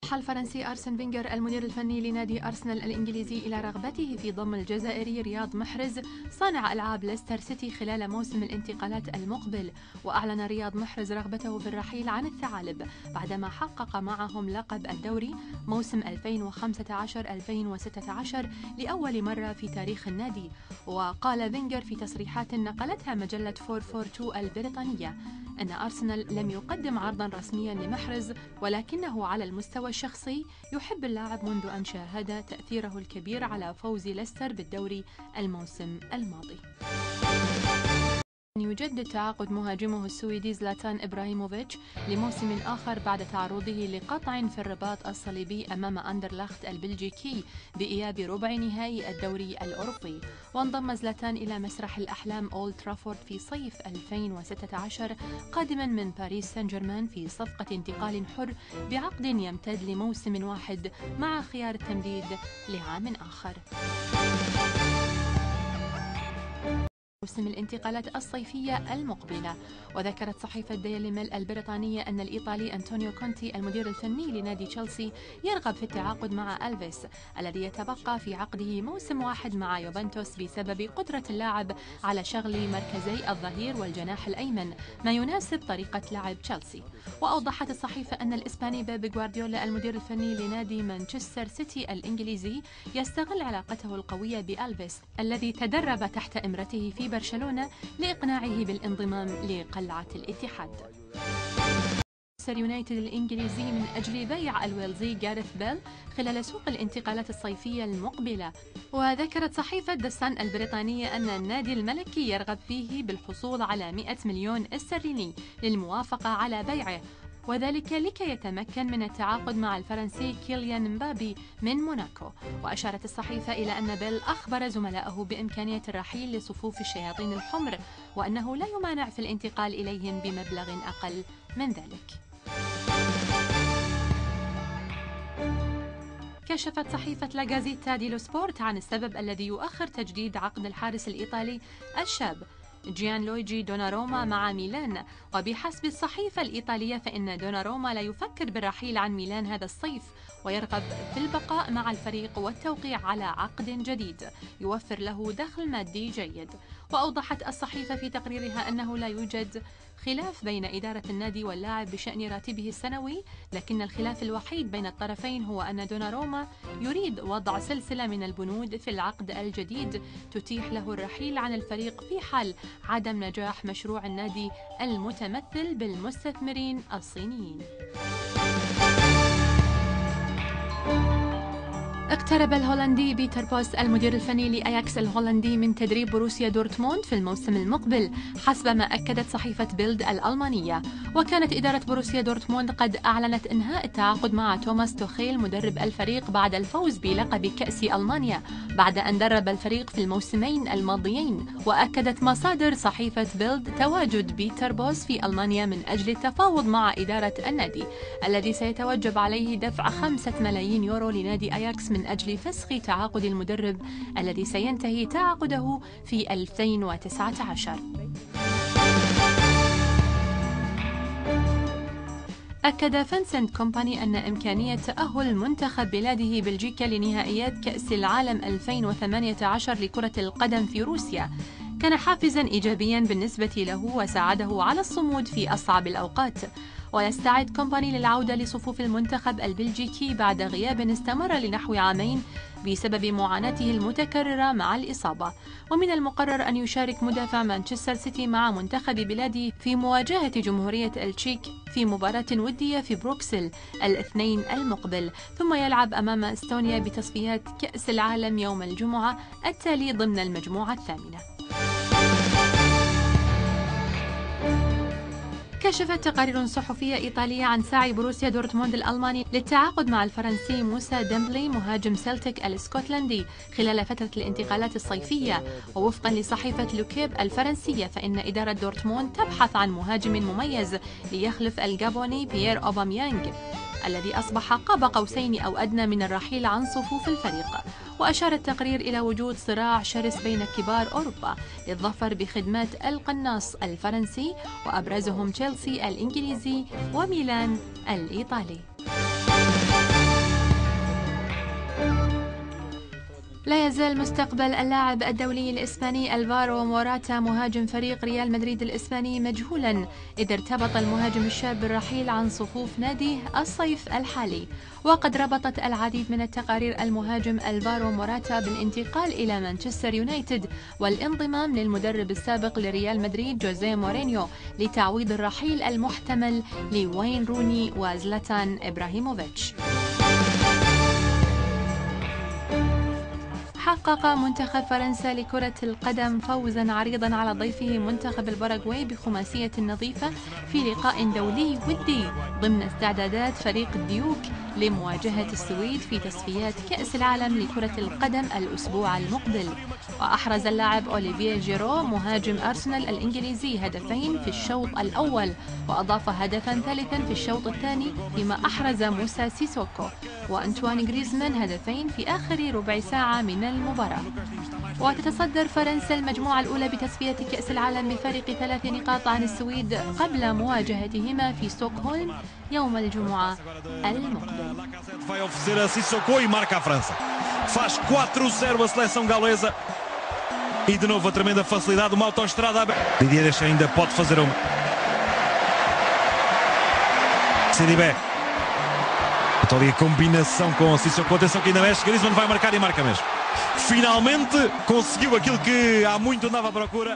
الفرنسي أرسن فينغر المدير الفني لنادي أرسنال الإنجليزي إلى رغبته في ضم الجزائري رياض محرز صانع ألعاب ليستر سيتي خلال موسم الانتقالات المقبل. وأعلن رياض محرز رغبته في الرحيل عن الثعالب بعدما حقق معهم لقب الدوري موسم 2015-2016 لأول مرة في تاريخ النادي. وقال فينغر في تصريحات نقلتها مجلة 442 البريطانية أن أرسنال لم يقدم عرضا رسميا لمحرز، ولكنه على المستوى الشخصي يحب اللاعب منذ أن شاهد تأثيره الكبير على فوز ليستر بالدوري الموسم الماضي. يجدد تعاقد مهاجمه السويدي زلاتان إبراهيموفيتش لموسم آخر بعد تعرضه لقطع في الرباط الصليبي أمام أندرلخت البلجيكي بإياب ربع نهائي الدوري الأوروبي. وانضم زلاتان إلى مسرح الأحلام أولد ترافورد في صيف 2016 قادما من باريس سان جيرمان في صفقة انتقال حر بعقد يمتد لموسم واحد مع خيار التمديد لعام آخر. موسم الانتقالات الصيفية المقبلة. وذكرت صحيفة ديلي ميل البريطانية أن الإيطالي أنطونيو كونتي المدير الفني لنادي تشيلسي يرغب في التعاقد مع ألفيس الذي يتبقى في عقده موسم واحد مع يوفنتوس بسبب قدرة اللاعب على شغل مركزي الظهير والجناح الأيمن ما يناسب طريقة لعب تشيلسي. وأوضحت الصحيفة أن الإسباني بيب غوارديولا المدير الفني لنادي مانشستر سيتي الإنجليزي يستغل علاقته القوية بألفيس الذي تدرب تحت إمرته في برشلونة لإقناعه بالانضمام لقلعة الاتحاد. مانشستر يونايتد الإنجليزي من أجل بيع الويلزي غاريث بيل خلال سوق الانتقالات الصيفية المقبلة. وذكرت صحيفة ذا سان البريطانية أن النادي الملكي يرغب فيه بالحصول على 100 مليون استرليني للموافقة على بيعه، وذلك لكي يتمكن من التعاقد مع الفرنسي كيليان مبابي من موناكو. وأشارت الصحيفة إلى أن بيل أخبر زملائه بإمكانية الرحيل لصفوف الشياطين الحمر وأنه لا يمانع في الانتقال إليهم بمبلغ أقل من ذلك. كشفت صحيفة لا غازيتا ديلو سبورت عن السبب الذي يؤخر تجديد عقد الحارس الإيطالي الشاب جيان لويجي دوناروما مع ميلان. وبحسب الصحيفة الإيطالية فإن دوناروما لا يفكر بالرحيل عن ميلان هذا الصيف ويرغب في البقاء مع الفريق والتوقيع على عقد جديد يوفر له دخل مادي جيد. وأوضحت الصحيفة في تقريرها أنه لا يوجد خلاف بين إدارة النادي واللاعب بشأن راتبه السنوي، لكن الخلاف الوحيد بين الطرفين هو أن دوناروما يريد وضع سلسلة من البنود في العقد الجديد تتيح له الرحيل عن الفريق في حال عدم نجاح مشروع النادي المتمثل بالمستثمرين الصينيين. اقترب الهولندي بيتر بوس المدير الفني لأياكس الهولندي من تدريب بروسيا دورتموند في الموسم المقبل حسب ما أكدت صحيفة بيلد الألمانية. وكانت إدارة بروسيا دورتموند قد أعلنت إنهاء التعاقد مع توماس توخيل مدرب الفريق بعد الفوز بلقب كأس ألمانيا بعد أن درب الفريق في الموسمين الماضيين. وأكدت مصادر صحيفة بيلد تواجد بيتر بوس في ألمانيا من أجل التفاوض مع إدارة النادي الذي سيتوجب عليه دفع 5 ملايين يورو لنادي أياكس من أجل فسخ تعاقد المدرب الذي سينتهي تعاقده في 2019. أكد فينسنت كومباني أن إمكانية تأهل منتخب بلاده بلجيكا لنهائيات كأس العالم 2018 لكرة القدم في روسيا كان حافزاً إيجابياً بالنسبة له وساعده على الصمود في أصعب الأوقات. ويستعد كومباني للعودة لصفوف المنتخب البلجيكي بعد غياب استمر لنحو عامين بسبب معاناته المتكررة مع الإصابة. ومن المقرر أن يشارك مدافع مانشستر سيتي مع منتخب بلاده في مواجهة جمهورية التشيك في مباراة ودية في بروكسل الاثنين المقبل، ثم يلعب أمام إستونيا بتصفيات كأس العالم يوم الجمعة التالي ضمن المجموعة الثامنة. كشفت تقارير صحفية إيطالية عن سعي بروسيا دورتموند الألماني للتعاقد مع الفرنسي موسى ديمبلي مهاجم سيلتيك الاسكتلندي خلال فترة الانتقالات الصيفية. ووفقا لصحيفة لوكيب الفرنسية فإن إدارة دورتموند تبحث عن مهاجم مميز ليخلف الجابوني بيير أوباميانغ الذي أصبح قاب قوسين أو أدنى من الرحيل عن صفوف الفريق. وأشار التقرير إلى وجود صراع شرس بين كبار أوروبا للظفر بخدمات القناص الفرنسي وأبرزهم تشيلسي الإنجليزي وميلان الإيطالي. لا يزال مستقبل اللاعب الدولي الإسباني ألفارو موراتا مهاجم فريق ريال مدريد الإسباني مجهولا، إذ ارتبط المهاجم الشاب بالرحيل عن صفوف ناديه الصيف الحالي. وقد ربطت العديد من التقارير المهاجم ألفارو موراتا بالانتقال إلى مانشستر يونايتد والانضمام للمدرب السابق لريال مدريد جوزيه مورينيو لتعويض الرحيل المحتمل لوين روني وزلاتان إبراهيموفيتش. حقق منتخب فرنسا لكرة القدم فوزا عريضا على ضيفه منتخب الباراغواي بخماسية نظيفة في لقاء دولي ودي ضمن استعدادات فريق الديوك لمواجهة السويد في تصفيات كأس العالم لكرة القدم الأسبوع المقبل. وأحرز اللاعب أوليفيه جيرو مهاجم أرسنال الإنجليزي هدفين في الشوط الأول، وأضاف هدفا ثالثا في الشوط الثاني، فيما أحرز موسى سيسوكو وأنتوان غريزمان هدفين في آخر ربع ساعة من المباراة. وتتصدر فرنسا المجموعة الأولى بتصفية كأس العالم بفارق 3 نقاط عن السويد قبل مواجهتهما في ستوكهولم يوم الجمعة المقبل. Vai oferecer a Sissoko e marca a França. Faz 4-0 a seleção galesa. E de novo a tremenda facilidade, uma autoestrada aberta. Didier Deschamps ainda pode fazer uma. Sidibé. Então ali a combinação com a Sissoko. Atenção que ainda mexe. Griezmann vai marcar e marca mesmo. Finalmente conseguiu aquilo que há muito andava à procura.